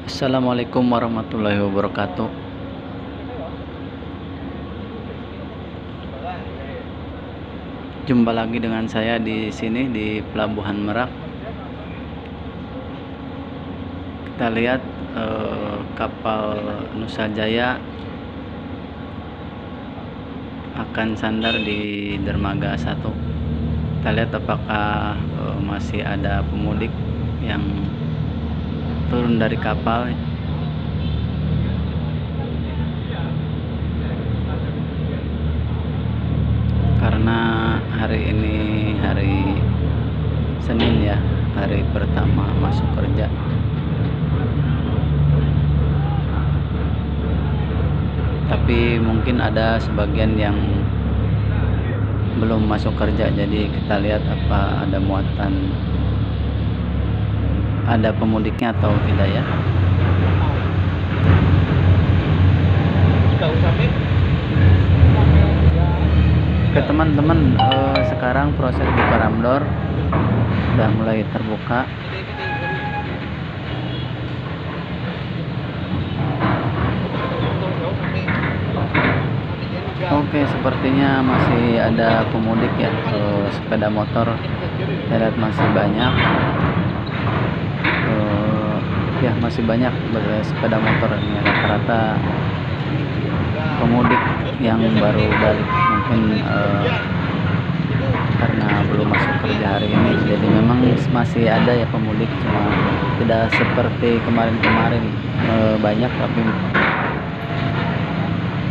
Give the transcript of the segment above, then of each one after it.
Assalamualaikum warahmatullahi wabarakatuh. Jumpa lagi dengan saya di sini di Pelabuhan Merak. Kita lihat kapal Nusa Jaya akan sandar di dermaga 1. Kita lihat apakah masih ada pemudik yang turun dari kapal. Karena hari ini hari Senin ya, hari pertama masuk kerja. Tapi mungkin ada sebagian yang belum masuk kerja, jadi kita lihat apa ada muatan, ada pemudiknya atau tidak ya. Oke teman-teman, sekarang proses buka ramdor sudah mulai terbuka. Oke, sepertinya masih ada pemudik ya, sepeda motor saya lihat masih banyak. Ya masih banyak sepeda motor ini, rata-rata pemudik yang baru balik, mungkin karena belum masuk kerja hari ini, jadi memang masih ada ya pemudik, cuma tidak seperti kemarin-kemarin banyak, tapi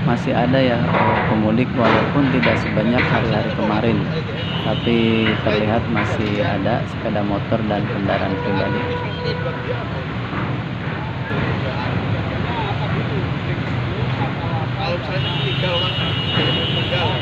masih ada ya pemudik walaupun tidak sebanyak hari-hari kemarin, tapi terlihat masih ada sepeda motor dan kendaraan pribadi. Kalau misalnya tinggal kan tinggal.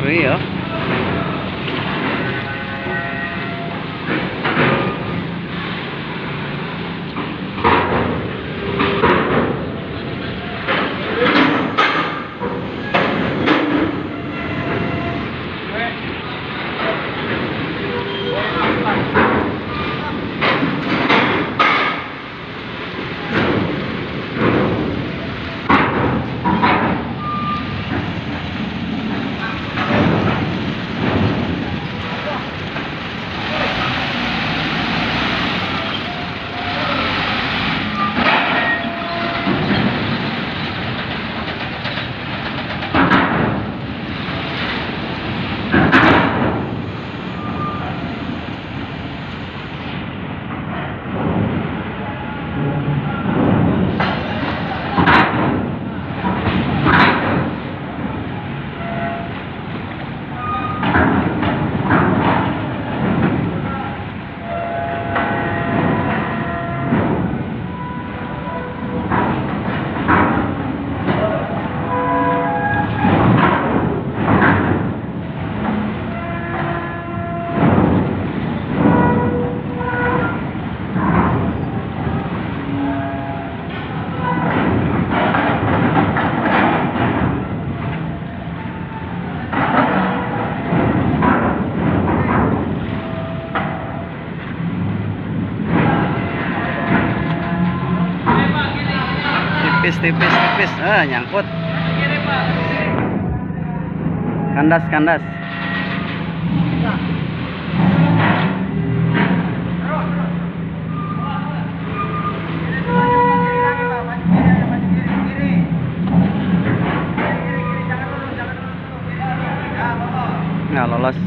ngeri ya. Tipis nyangkut. Kandas. Nggak lolos.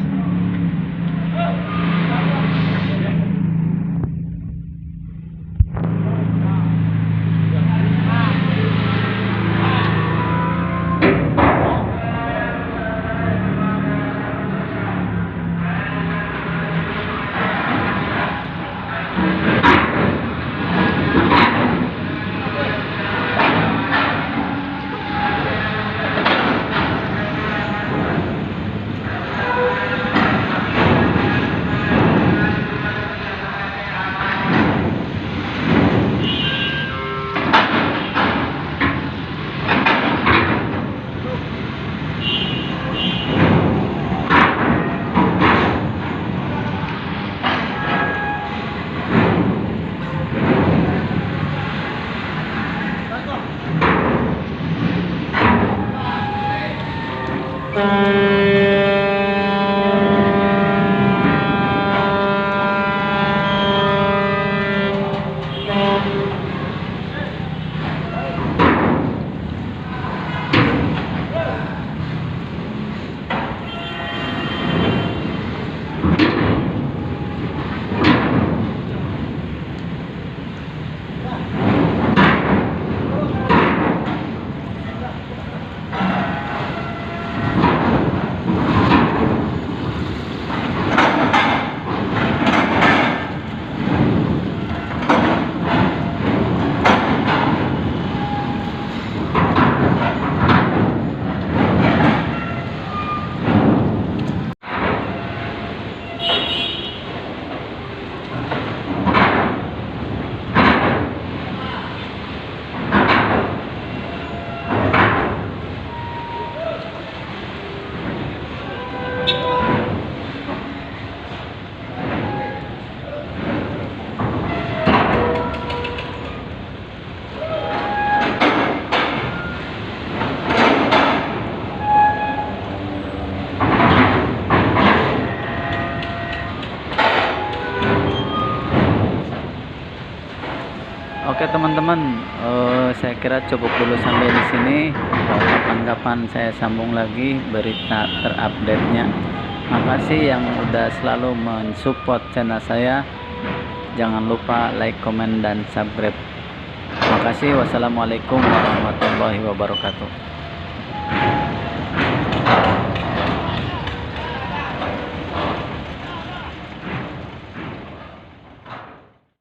Oke teman-teman, saya kira cukup dulu sampai di sini. Kapan-kapan saya sambung lagi berita terupdate-nya. Makasih yang udah selalu mensupport channel saya. Jangan lupa like, komen, dan subscribe. Makasih. Wassalamualaikum warahmatullahi wabarakatuh.